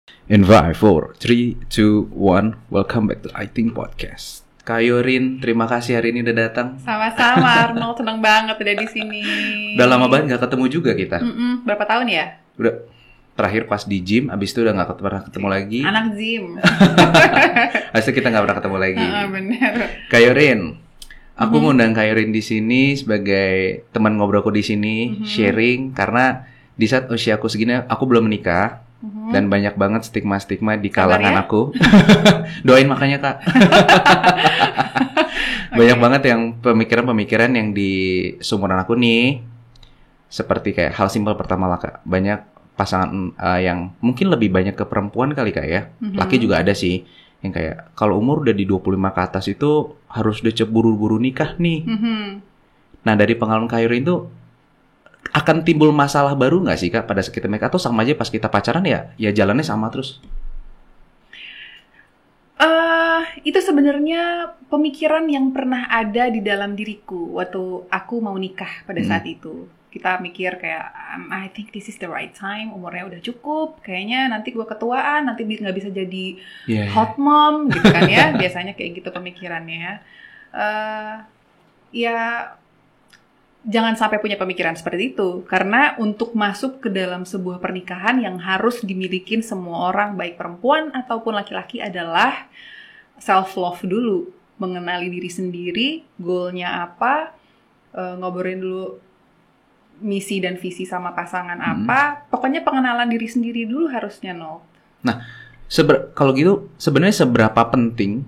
In 5, 4, 3, 2, 1, welcome back to I Think Podcast. Kak Yorin, terima kasih hari ini udah datang. Sama-sama Arnold, seneng banget udah di sini. Udah lama banget gak ketemu juga kita. Berapa tahun ya? Udah terakhir pas di gym, abis itu udah gak pernah ketemu lagi. Anak gym. Abis itu kita gak pernah ketemu lagi. Bener. Kak Yorin, aku ngundang Kak Yorin di sini sebagai teman ngobrolku di sini, sharing karena di saat usia aku segini aku belum menikah. Dan banyak banget stigma-stigma di kalangan aku. Doain makanya Kak. Banyak banget yang pemikiran-pemikiran yang di seumuran aku nih. Seperti kayak hal simpel pertama lah Kak. Banyak pasangan yang mungkin lebih banyak ke perempuan kali Kak ya. Laki juga ada sih. Yang kayak kalau umur udah di 25 ke atas itu harus udah buru-buru nikah nih. Nah dari pengalaman Kak Yorin itu akan timbul masalah baru nggak sih Kak pada saat kita menikah, atau sama aja pas kita pacaran ya jalannya sama terus? Itu sebenarnya pemikiran yang pernah ada di dalam diriku waktu aku mau nikah pada saat itu. Kita mikir kayak I think this is the right time, umurnya udah cukup, kayaknya nanti gue ketuaan, nanti nggak bisa jadi hot mom gitu kan ya. Biasanya kayak gitu pemikirannya. Ya jangan sampai punya pemikiran seperti itu, karena untuk masuk ke dalam sebuah pernikahan yang harus dimilikin semua orang, baik perempuan ataupun laki-laki, adalah self-love dulu. Mengenali diri sendiri, goalnya apa, ngobrolin dulu misi dan visi sama pasangan apa, pokoknya pengenalan diri sendiri dulu harusnya, no. Nah, kalau gitu sebenarnya seberapa penting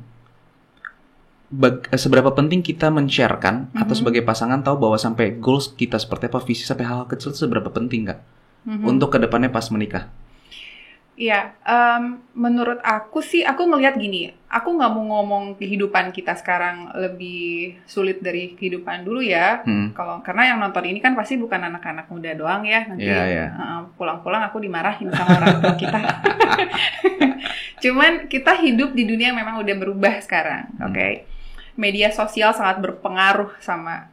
kita men-sharekan atau sebagai pasangan tahu bahwa sampai goals kita seperti apa, visi sampai hal kecil itu seberapa penting Kak untuk kedepannya pas menikah? Iya, menurut aku sih, aku ngelihat gini, aku nggak mau ngomong kehidupan kita sekarang lebih sulit dari kehidupan dulu ya. Karena yang nonton ini kan pasti bukan anak-anak muda doang ya, nanti pulang-pulang aku dimarahin sama orang tua kita. Cuman kita hidup di dunia yang memang udah berubah sekarang, oke? Media sosial sangat berpengaruh sama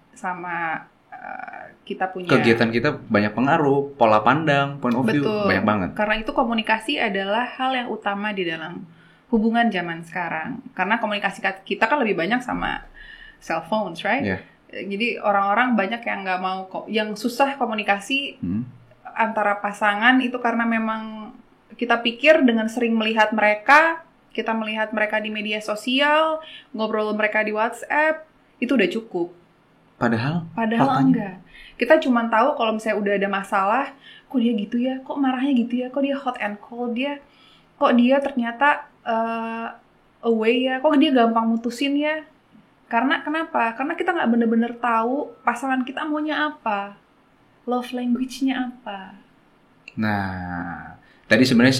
kita punya kegiatan kita, banyak pengaruh, pola pandang, point of view. Betul. Banyak banget. Karena itu komunikasi adalah hal yang utama di dalam hubungan zaman sekarang. Karena komunikasi kita kan lebih banyak sama cell phones, right? Yeah. Jadi orang-orang banyak yang nggak mau, yang susah komunikasi antara pasangan itu karena memang kita pikir dengan sering melihat mereka, kita melihat mereka di media sosial, ngobrol mereka di WhatsApp, itu udah cukup. Padahal enggak. Kita cuma tahu kalau misalnya udah ada masalah, kok dia gitu ya, kok marahnya gitu ya, kok dia hot and cold dia, kok dia ternyata away ya, kok dia gampang mutusin ya. Karena kenapa? Karena kita nggak bener-bener tahu pasangan kita maunya apa, love language-nya apa. Nah, tadi sebenarnya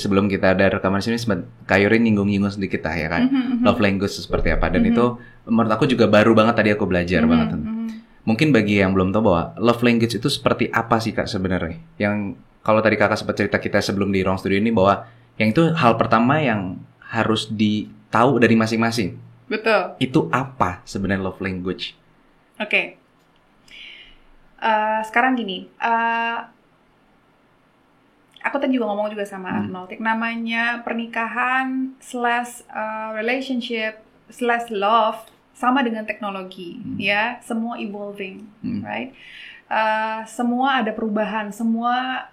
sebelum kita ada rekaman sini, Kak Yorin nyinggung-nyinggung sedikit lah ya kan, love language seperti apa, dan itu menurut aku juga baru banget, tadi aku belajar banget. Mungkin bagi yang belum tahu bahwa love language itu seperti apa sih Kak sebenarnya? Yang kalau tadi Kakak sempat cerita kita sebelum di ruang studio ini bahwa yang itu hal pertama yang harus ditahu dari masing-masing. Betul. Itu apa sebenarnya love language? Oke. Sekarang gini, aku tadi juga ngomong juga sama Arnold, namanya pernikahan / relationship / love sama dengan teknologi, ya, semua evolving, right? Semua ada perubahan, semua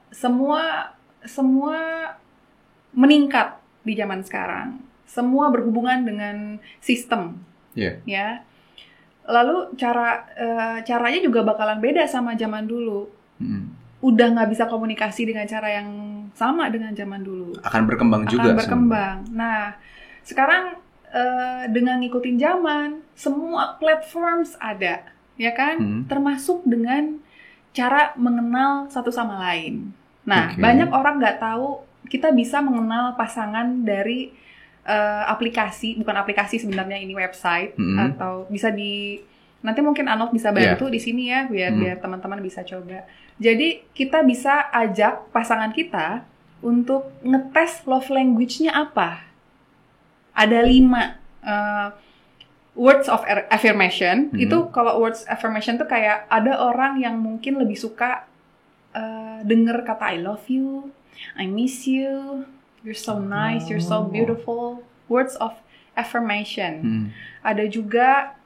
meningkat di zaman sekarang, semua berhubungan dengan sistem, ya. Lalu caranya juga bakalan beda sama zaman dulu. Udah nggak bisa komunikasi dengan cara yang sama dengan zaman dulu. Akan berkembang juga. Nah, sekarang dengan ngikutin zaman, semua platforms ada, ya kan? Termasuk dengan cara mengenal satu sama lain. Nah, banyak orang nggak tahu kita bisa mengenal pasangan dari bukan aplikasi sebenarnya, ini website, atau bisa nanti mungkin Arnold bisa bantu di sini ya, biar teman-teman bisa coba. Jadi kita bisa ajak pasangan kita untuk ngetes love language-nya apa. Ada 5 words of affirmation. Itu kalau words affirmation tuh kayak ada orang yang mungkin lebih suka denger kata I love you, I miss you, you're so nice, you're so beautiful. Words of affirmation. Ada juga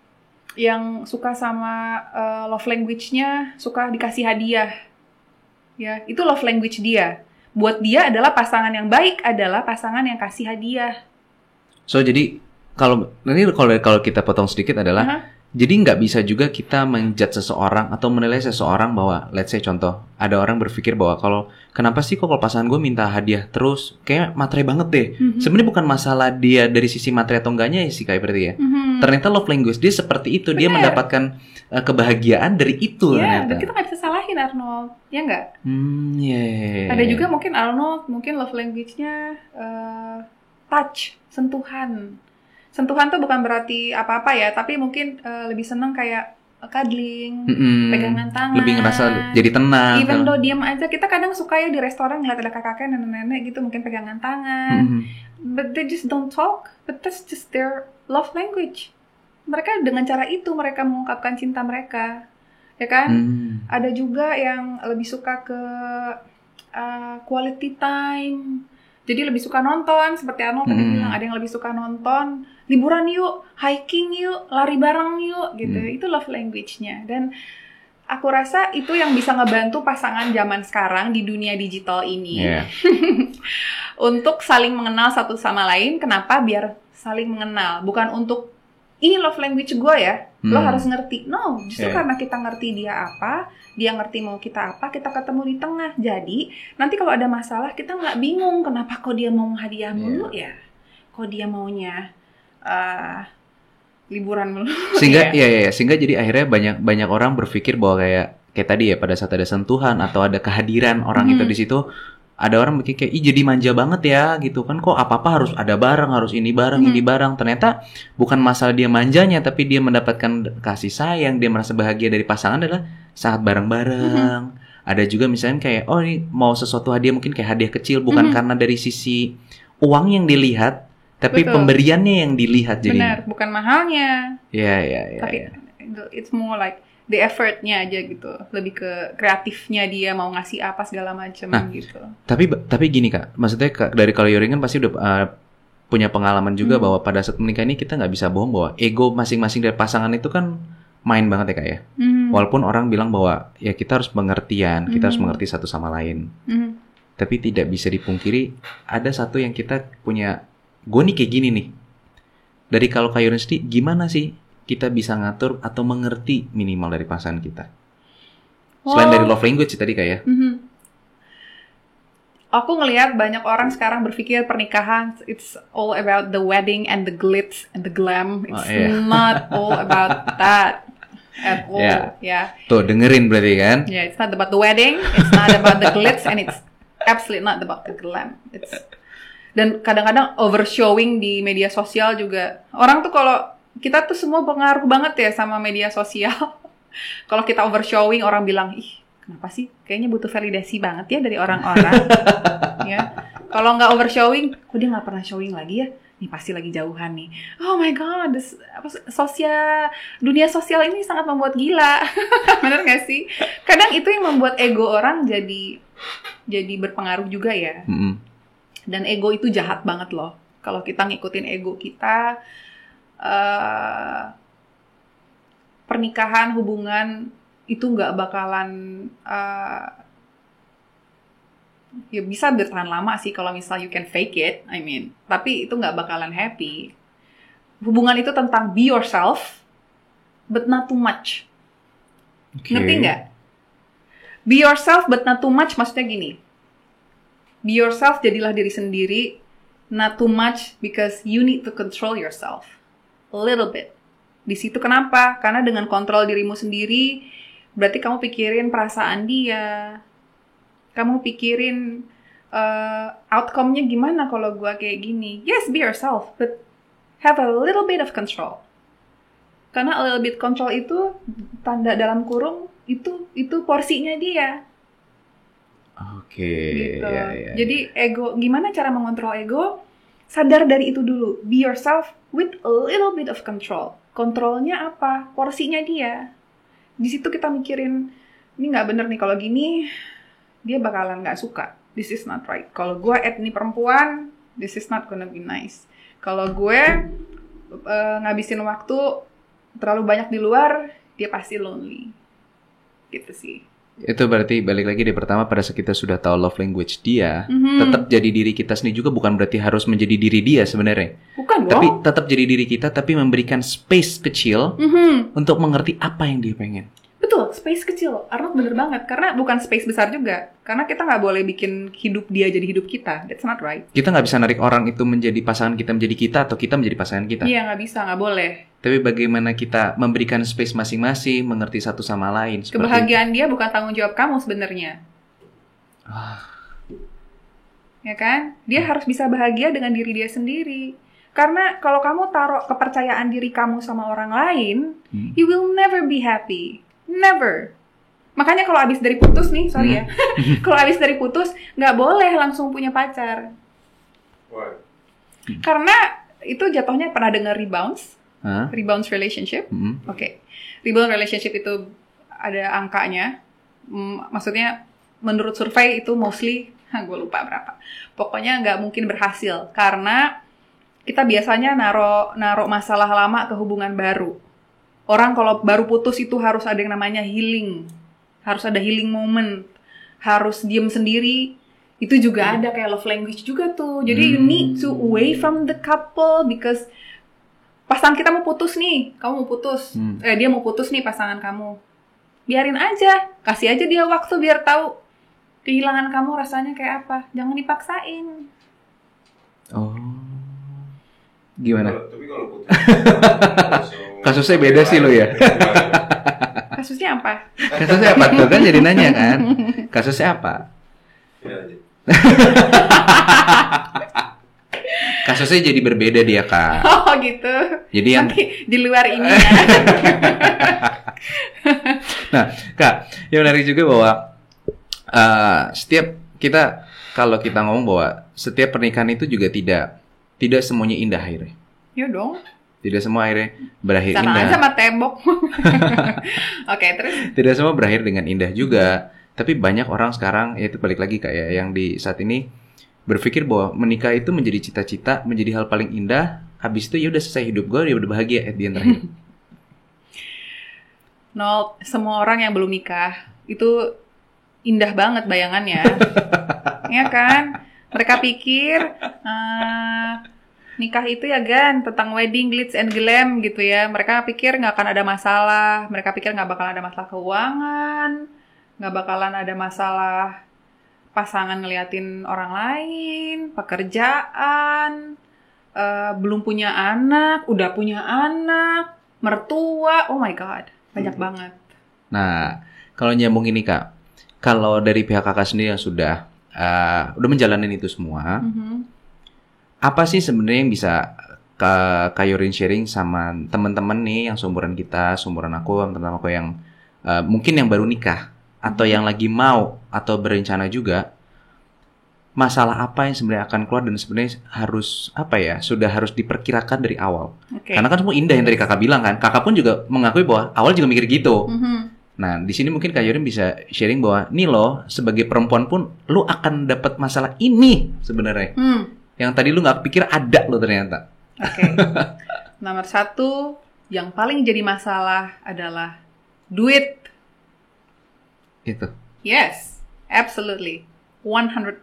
yang suka sama love language-nya, suka dikasih hadiah. Ya, itu love language dia. Buat dia adalah pasangan yang baik adalah pasangan yang kasih hadiah. So jadi kalau kita potong sedikit adalah jadi nggak bisa juga kita menjudge seseorang atau menilai seseorang bahwa, let's say contoh, ada orang berpikir bahwa kenapa sih kalau pasangan gue minta hadiah terus, kayak matre banget deh. Sebenarnya bukan masalah dia dari sisi matre atau enggaknya ya sih kayak berarti ya. Ternyata love language dia seperti itu. Bener. Dia mendapatkan kebahagiaan dari itu. Iya, dan kita nggak bisa salahin Arnold, ya nggak? Ada juga mungkin Arnold, mungkin love language-nya touch, sentuhan. Sentuhan tuh bukan berarti apa-apa ya, tapi mungkin lebih seneng kayak cuddling, pegangan tangan. Lebih ngerasa jadi tenang. Even though diam aja, kita kadang suka ya di restoran ngeliat ada kakak-kakak, nenek-nenek gitu, mungkin pegangan tangan. But they just don't talk, but that's just their love language. Mereka dengan cara itu mereka mengungkapkan cinta mereka, ya kan? Ada juga yang lebih suka ke quality time. Jadi lebih suka nonton, seperti Arnold tadi bilang, ada yang lebih suka nonton, liburan yuk, hiking yuk, lari bareng yuk, gitu. Itu love language-nya. Dan aku rasa itu yang bisa ngebantu pasangan zaman sekarang di dunia digital ini. Untuk saling mengenal satu sama lain. Kenapa? Biar saling mengenal. Bukan untuk, ini love language gue ya, lo harus ngerti. No, justru karena kita ngerti dia apa, dia ngerti mau kita apa, kita ketemu di tengah. Jadi, nanti kalau ada masalah, kita nggak bingung kenapa kok dia mau hadiah mulu ya. Kok dia maunya liburan mulu. Sehingga sehingga jadi akhirnya banyak orang berpikir bahwa kayak tadi ya, pada saat ada sentuhan atau ada kehadiran orang itu di situ, ada orang mikir kayak, jadi manja banget ya gitu kan, kok apa-apa harus ada bareng, harus ini bareng, ini bareng. Ternyata bukan masalah dia manjanya, tapi dia mendapatkan kasih sayang, dia merasa bahagia dari pasangan adalah saat bareng-bareng. Ada juga misalnya kayak, oh ini mau sesuatu hadiah, mungkin kayak hadiah kecil, bukan karena dari sisi uang yang dilihat, tapi pemberiannya yang dilihat. Jadi benar, bukan mahalnya. Iya. Tapi it's more like the effortnya aja gitu, lebih ke kreatifnya dia mau ngasih apa segala macam gitu. Tapi gini Kak, maksudnya dari kalau Yorin kan pasti udah punya pengalaman juga bahwa pada saat menikah ini kita nggak bisa bohong bahwa ego masing-masing dari pasangan itu kan main banget ya Kak ya. Walaupun orang bilang bahwa ya kita harus pengertian, kita harus mengerti satu sama lain. Tapi tidak bisa dipungkiri ada satu yang kita punya, gue nih kayak gini nih. Dari kalau Kak Yorin sendiri gimana sih kita bisa ngatur atau mengerti minimal dari pasangan kita? Selain dari love language tadi Kak ya. Aku ngelihat banyak orang sekarang berpikir pernikahan it's all about the wedding and the glitz and the glam. It's not all about that at all. Tuh dengerin berarti kan? It's not about the wedding, it's not about the glitz, and it's absolutely not about the glam. Dan kadang-kadang overshowing di media sosial juga. Orang tuh kalau kita tuh semua pengaruh banget ya sama media sosial. Kalau kita overshowing, orang bilang, ih kenapa sih? Kayaknya butuh validasi banget ya dari orang-orang. Ya. Kalau nggak overshowing, kok dia nggak pernah showing lagi ya? Nih pasti lagi jauhan nih. Oh my god, dunia sosial ini sangat membuat gila. Bener nggak sih? Kadang itu yang membuat ego orang jadi berpengaruh juga ya. Dan ego itu jahat banget loh. Kalau kita ngikutin ego kita, pernikahan, hubungan itu nggak bakalan ya bisa bertahan lama sih kalau misal you can fake it, tapi itu nggak bakalan happy. Hubungan itu tentang be yourself but not too much. Ngerti nggak? Be yourself but not too much maksudnya gini, be yourself, jadilah diri sendiri, not too much because you need to control yourself a little bit. Di situ kenapa? Karena dengan kontrol dirimu sendiri, berarti kamu pikirin perasaan dia. Kamu pikirin outcome-nya gimana kalau gue kayak gini. Yes, be yourself, but have a little bit of control. Karena a little bit control itu, tanda dalam kurung, itu porsinya dia. Oke. Gitu. Jadi ego, gimana cara mengontrol ego? Sadar dari itu dulu. Be yourself with a little bit of control. Kontrolnya apa? Porsinya dia. Di situ kita mikirin, ini nggak bener nih kalau gini, dia bakalan nggak suka. this is not right. Kalau gue etni perempuan, this is not gonna be nice. Kalau gue ngabisin waktu terlalu banyak di luar, dia pasti lonely. Gitu sih. Itu berarti balik lagi di pertama, pada saat kita sudah tahu love language dia, tetap jadi diri kita sendiri juga, bukan berarti harus menjadi diri dia sebenarnya. Bukan dong. Tapi tetap jadi diri kita, tapi memberikan space kecil untuk mengerti apa yang dia pengen. Betul, space kecil. Arnold bener banget. Karena bukan space besar juga. Karena kita nggak boleh bikin hidup dia jadi hidup kita. That's not right. Kita nggak bisa narik orang itu menjadi pasangan kita menjadi kita, atau kita menjadi pasangan kita. Iya, nggak bisa, nggak boleh. Tapi bagaimana kita memberikan space masing-masing, mengerti satu sama lain. Kebahagiaan dia bukan tanggung jawab kamu sebenarnya. Ya kan? Dia harus bisa bahagia dengan diri dia sendiri. Karena kalau kamu taruh kepercayaan diri kamu sama orang lain, you will never be happy. Never. Makanya kalau abis dari putus nih, sorry ya. Kalau abis dari putus, nggak boleh langsung punya pacar. Why? Karena itu jatuhnya, pernah dengar rebounds? Rebounds relationship? Oke. Rebound relationship itu ada angkanya. Maksudnya menurut survei itu mostly, gue lupa berapa. Pokoknya nggak mungkin berhasil. Karena kita biasanya naruh masalah lama ke hubungan baru. Orang kalau baru putus itu harus ada yang namanya healing. Harus ada healing moment. Harus diem sendiri. Itu juga ada kayak love language juga tuh. Jadi you need to away from the couple because pasangan kita mau putus nih. Kamu mau putus. Dia mau putus nih pasangan kamu. Biarin aja. Kasih aja dia waktu biar tahu kehilangan kamu rasanya kayak apa. Jangan dipaksain. Oh. Gimana? Tapi kalau putus kasusnya beda sih lo ya. Kasusnya apa? Kasusnya apa tuh kan jadi nanya kan? Kasusnya apa? Kasusnya jadi berbeda dia Kak. Oh gitu. Jadi yang nanti di luar ini ya. Nah Kak, yang menarik juga bahwa setiap kita, kalau kita ngomong bahwa setiap pernikahan itu juga tidak semuanya indah akhirnya. Iya dong. Tidak semua akhirnya berakhir sama indah. Sama aja sama tembok. Oke, terus? Tidak semua berakhir dengan indah juga. Tapi banyak orang sekarang, ya itu balik lagi kayak yang di saat ini berpikir bahwa menikah itu menjadi cita-cita, menjadi hal paling indah. Habis itu ya udah selesai hidup gue, ya udah bahagia at the end terakhir. No, semua orang yang belum nikah itu indah banget bayangannya. Ya kan? Mereka pikir nikah itu ya Gan, tentang wedding, glitz and glam gitu ya. Mereka pikir nggak akan ada masalah. Mereka pikir nggak bakalan ada masalah keuangan, nggak bakalan ada masalah pasangan ngeliatin orang lain, pekerjaan, belum punya anak, udah punya anak, mertua. Oh my God, banyak banget. Nah, kalau nyambung ini Kak, kalau dari pihak kakak sendiri yang sudah menjalanin itu semua, apa sih sebenarnya yang bisa Kak Yorin sharing sama teman-teman nih yang seumuran kita, seumuran aku, teman-teman aku yang mungkin yang baru nikah atau yang lagi mau atau berencana juga, masalah apa yang sebenarnya akan keluar dan sebenarnya harus sudah harus diperkirakan dari awal. Karena kan semua indah yang tadi kakak bilang kan, kakak pun juga mengakui bahwa awal juga mikir gitu. Nah di sini mungkin Kak Yorin bisa sharing bahwa nih loh, sebagai perempuan pun lu akan dapat masalah ini sebenarnya. Yang tadi lu nggak pikir ada lo ternyata. Oke. Nomor 1 yang paling jadi masalah adalah duit. Itu. Yes, absolutely, 100%.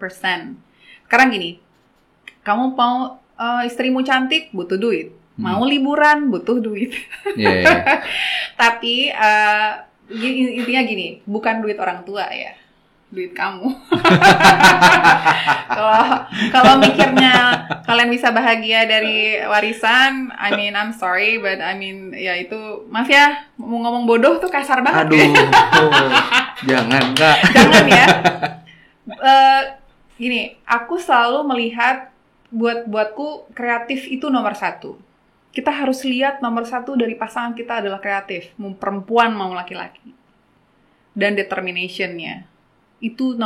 Sekarang gini, kamu mau istrimu cantik, butuh duit. Mau liburan, butuh duit. Yeah. Tapi intinya gini, bukan duit orang tua ya. Duit kamu. Kalau mikirnya kalian bisa bahagia dari warisan, I mean I'm sorry but I mean ya itu, maaf ya, mau ngomong bodoh tuh kasar banget. Aduh, jangan Kak. Jangan ya. Gini, aku selalu melihat buatku kreatif itu nomor 1. Kita harus lihat nomor 1 dari pasangan kita adalah kreatif, mau perempuan mau laki-laki, dan determination-nya. Itu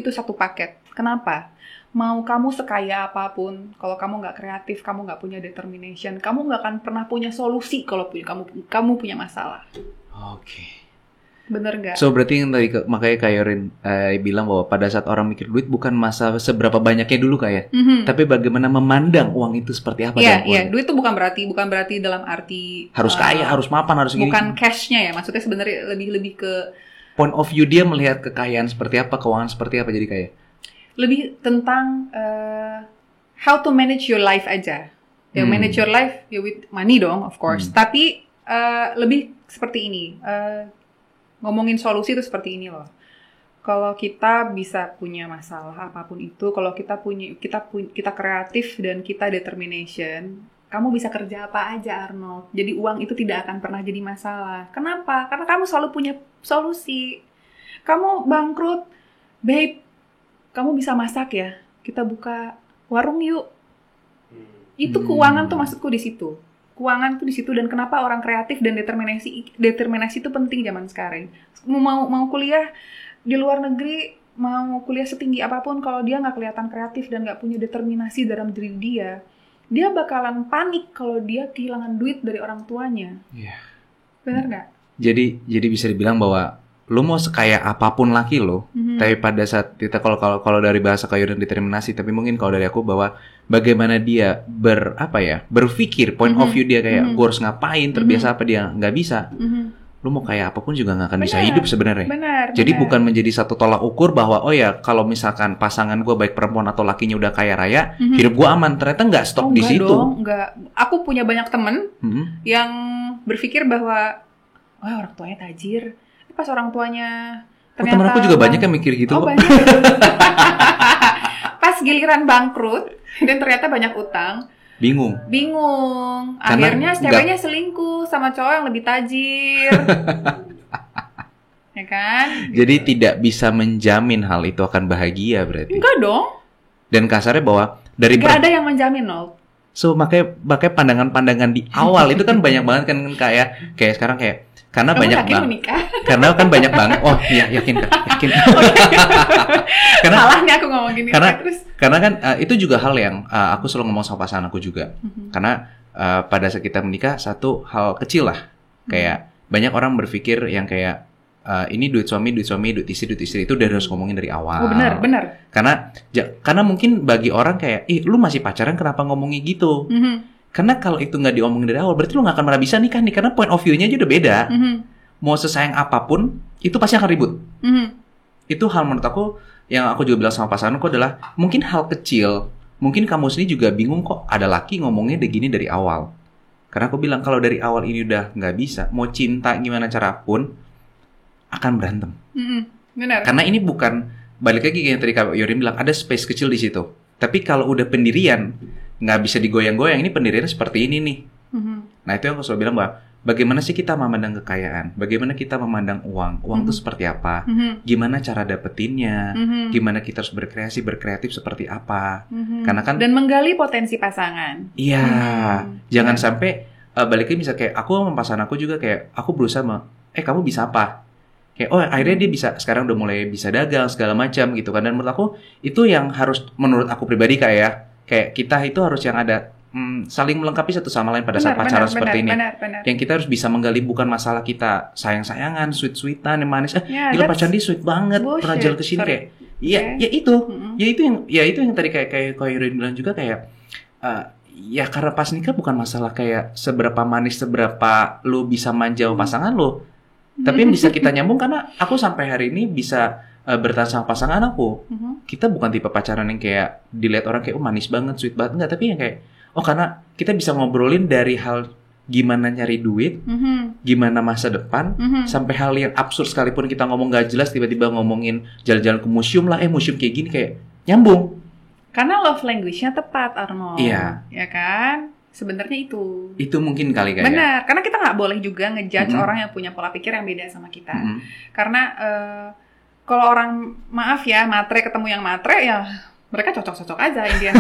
satu paket. Kenapa? Mau kamu sekaya apapun, kalau kamu nggak kreatif, kamu nggak punya determination, kamu nggak akan pernah punya solusi kalau kamu punya masalah. Oke. Bener nggak? So berarti yang tadi makanya Kak Yorin bilang bahwa pada saat orang mikir duit bukan masa seberapa banyaknya dulu Kak ya, tapi bagaimana memandang uang itu seperti apa. Iya, duit itu bukan berarti dalam arti harus kaya, harus mapan, harus gini. Bukan cashnya ya, maksudnya sebenarnya lebih ke point of view dia melihat kekayaan seperti apa, keuangan seperti apa jadi kaya. Lebih tentang how to manage your life aja. Ya manage your life ya with money dong, of course. Tapi lebih seperti ini. Ngomongin solusi itu seperti ini loh. Kalau kita bisa punya masalah apapun itu, kalau kita kreatif dan kita determination, kamu bisa kerja apa aja Arnold. Jadi uang itu tidak akan pernah jadi masalah. Kenapa? Karena kamu selalu punya solusi. Kamu bangkrut, babe, kamu bisa masak ya. Kita buka warung yuk. Itu keuangan tuh maksudku di situ. Keuangan tuh di situ dan kenapa orang kreatif dan determinasi itu penting zaman sekarang. Mau kuliah di luar negeri, mau kuliah setinggi apapun, kalau dia nggak kelihatan kreatif dan nggak punya determinasi dalam diri dia bakalan panik kalau dia kehilangan duit dari orang tuanya. Iya. Benar nggak? Jadi bisa dibilang bahwa lu mau sekaya apapun laki lo, tapi pada saat kita kalau dari bahasa kayu dan determinasi, tapi mungkin kalau dari aku bahwa bagaimana dia berpikir point of view dia kayak gue harus ngapain, terbiasa apa dia nggak bisa. Lu mau kaya apapun juga nggak akan bisa hidup sebenarnya. Benar. Jadi bukan menjadi satu tolak ukur bahwa oh ya kalau misalkan pasangan gue baik perempuan atau lakinya udah kaya raya, hidup gue aman. Ternyata nggak stop di situ. Enggak. Aku punya banyak temen yang berpikir bahwa orang tuanya tajir. Pas orang tuanya ternyata temen aku juga banyak yang mikir gitu. Banyak. Pas giliran bangkrut dan ternyata banyak utang. Bingung. Akhirnya ceweknya selingkuh sama cowok yang lebih tajir. Ya kan? Jadi tidak bisa menjamin hal itu akan bahagia berarti. Enggak dong. Dan kasarnya bahwa dari enggak ada yang menjamin, Nol. So makanya pandangan-pandangan di awal itu kan banyak banget kan kayak sekarang kayak karena kamu banyak banget. Menikah? Karena kan banyak banget. Oh iya yakin. Karena salah nih aku ngomong gini. Karena kan itu juga hal yang aku selalu ngomong sama pasangan aku juga. Karena pada saat kita menikah satu hal kecil lah. Kayak banyak orang berpikir yang kayak ini duit suami, duit istri itu udah harus ngomongin dari awal. Oh benar. Karena mungkin bagi orang kayak, lu masih pacaran kenapa ngomongin gitu? Karena kalau itu nggak diomongin dari awal, berarti lu nggak akan pernah bisa nikah nih. Karena point of view-nya aja udah beda. Mau sesayang apapun, itu pasti akan ribut. Itu hal menurut aku, yang aku juga bilang sama pasangan aku adalah, mungkin hal kecil, mungkin kamu sendiri juga bingung kok ada laki ngomongnya gini dari awal. Karena aku bilang, kalau dari awal ini udah nggak bisa, mau cinta gimana cara pun, akan berantem. Benar. Karena ini bukan, balik lagi kayak yang tadi Kak Yorin bilang, ada space kecil di situ. Tapi kalau udah pendirian, nggak bisa digoyang-goyang, ini pendiriannya seperti ini nih. Nah itu yang aku selalu bilang bahwa bagaimana sih kita memandang kekayaan, bagaimana kita memandang uang itu seperti apa, gimana cara dapetinnya, gimana kita harus berkreatif seperti apa, karena kan dan menggali potensi pasangan. Iya, jangan sampai balik lagi misalnya kayak aku sama pasangan aku juga kayak aku berusaha kamu bisa apa? Kayak akhirnya dia bisa sekarang udah mulai bisa dagang segala macam gitu kan, dan menurut aku itu yang harus menurut aku pribadi kayak kita itu harus yang ada saling melengkapi satu sama lain pada saat pacaran seperti ini. Yang kita harus bisa menggali bukan masalah kita sayang-sayangan, sweet-sweetan, yang manis. Gila pacaran dia sweet banget, pernah jalan ke sini kayak. Iya, itu yang tadi kayak Yorin bilang juga kayak ya karena pas nikah bukan masalah kayak seberapa manis, seberapa lu bisa manja pasangan lu. Tapi yang bisa kita nyambung karena aku sampai hari ini bisa bertahan sama pasangan aku. Kita bukan tipe pacaran yang kayak dilihat orang kayak manis banget, sweet banget, enggak, tapi yang kayak karena kita bisa ngobrolin dari hal gimana nyari duit, gimana masa depan, sampai hal yang absurd sekalipun kita ngomong gak jelas, tiba-tiba ngomongin jalan-jalan ke museum lah, museum kayak gini kayak nyambung. Karena love language-nya tepat, Arnold. Iya. Ya kan? Sebenarnya itu. Itu mungkin kali kayak. Benar, karena kita nggak boleh juga ngejudge orang yang punya pola pikir yang beda sama kita. Karena kalau orang maaf ya, matre ketemu yang matre ya mereka cocok-cocok aja Indian.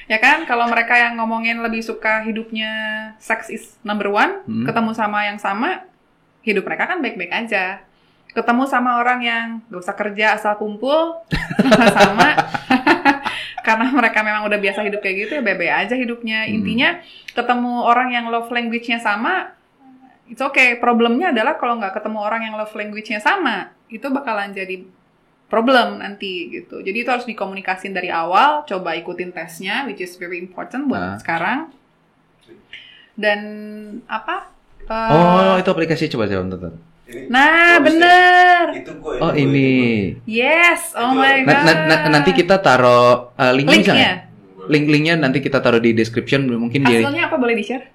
Ya kan, kalau mereka yang ngomongin lebih suka hidupnya sex is number one, ketemu sama yang sama, hidup mereka kan baik-baik aja. Ketemu sama orang yang gak usah kerja asal kumpul, sama-sama, karena mereka memang udah biasa hidup kayak gitu ya, bebe aja hidupnya. Intinya ketemu orang yang love language-nya sama, it's okay. Problemnya adalah kalau nggak ketemu orang yang love language-nya sama, itu bakalan jadi problem nanti gitu. Jadi itu harus dikomunikasin dari awal, coba ikutin tesnya, which is very important buat sekarang. Dan apa? Itu aplikasi coba saya tonton. Nah, bener. Ini. Yes, oh my god. Nanti kita taruh linknya. Link-linknya nanti kita taruh di description. Mungkin hasilnya apa boleh di-share?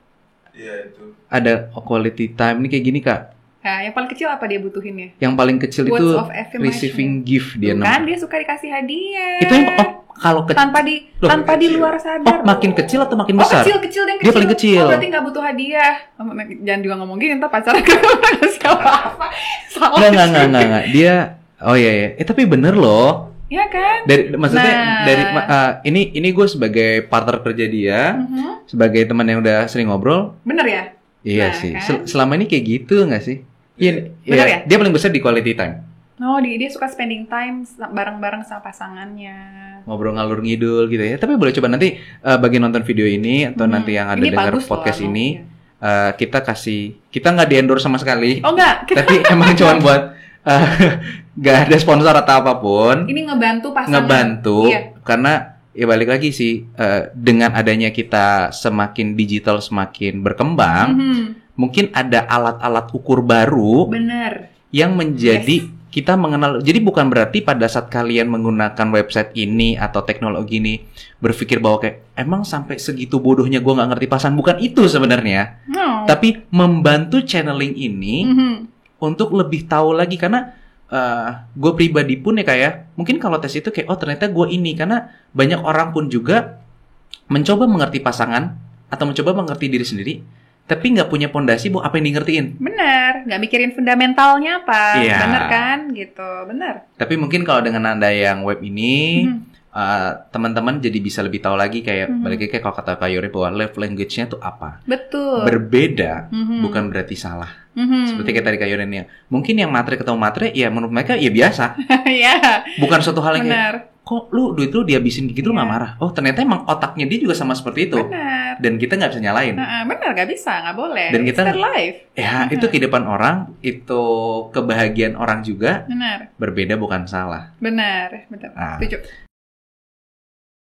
Iya itu. Ada quality time ini kayak gini Kak. Nah, yang paling kecil apa dia butuhinnya? Yang paling kecil itu receiving gift dia namanya. Kan dia suka dikasih hadiah. Itu yang kalau tanpa di luar sadar. Makin kecil atau makin besar? Kecil Dia paling kecil. Berarti nggak butuh hadiah. Jangan juga ngomong gini, entar pacaran ngasih apa-apa. Enggak. Dia iya. Tapi bener loh. Iya kan? Ini gue sebagai partner kerja dia, sebagai teman yang udah sering ngobrol. Bener ya? Iya sih. Kan? Selama ini kayak gitu nggak sih? Iya. Bener ya? Dia paling besar di quality time. Dia suka spending time bareng-bareng sama pasangannya. Ngobrol ngalur ngidul gitu ya. Tapi boleh coba nanti bagi nonton video ini atau nanti yang ada dengar podcast ini, kita nggak di-endorse sama sekali. Oh enggak. Tapi emang cuma buat nggak ada sponsor atau apapun. Ini ngebantu pasangan. Ngebantu karena ya balik lagi sih dengan adanya kita semakin digital semakin berkembang, mungkin ada alat-alat ukur baru. Bener. Yang menjadi kita mengenal. Jadi bukan berarti pada saat kalian menggunakan website ini atau teknologi ini berpikir bahwa kayak emang sampai segitu bodohnya gue nggak ngerti pasangan. Bukan itu sebenarnya. No. Tapi membantu channeling ini untuk lebih tahu lagi karena gue pribadi pun ya kayak mungkin kalau tes itu kayak ternyata gue ini karena banyak orang pun juga mencoba mengerti pasangan atau mencoba mengerti diri sendiri tapi nggak punya pondasi bu apa yang di ngertiin. Bener, nggak mikirin fundamentalnya apa, bener kan, gitu, bener. Tapi mungkin kalau dengan anda yang web ini, teman-teman jadi bisa lebih tahu lagi kayak balik lagi kayak kalau kata Kak Yori bahwa love language-nya tuh apa. Betul. Berbeda, bukan berarti salah. Seperti kayak tadi Kak Yori nih, mungkin yang matre ketemu matre, ya menurut mereka ya biasa. Iya. Bukan suatu hal yang kayak, kok duit lu dihabisin gitu lu nggak marah? Oh ternyata emang otaknya dia juga sama seperti itu. Benar. Dan kita nggak bisa nyalain. Benar, nggak bisa, nggak boleh. Dan kita life. Ya itu kehidupan orang, itu kebahagiaan orang juga. Benar. Berbeda bukan salah. Benar. Setuju.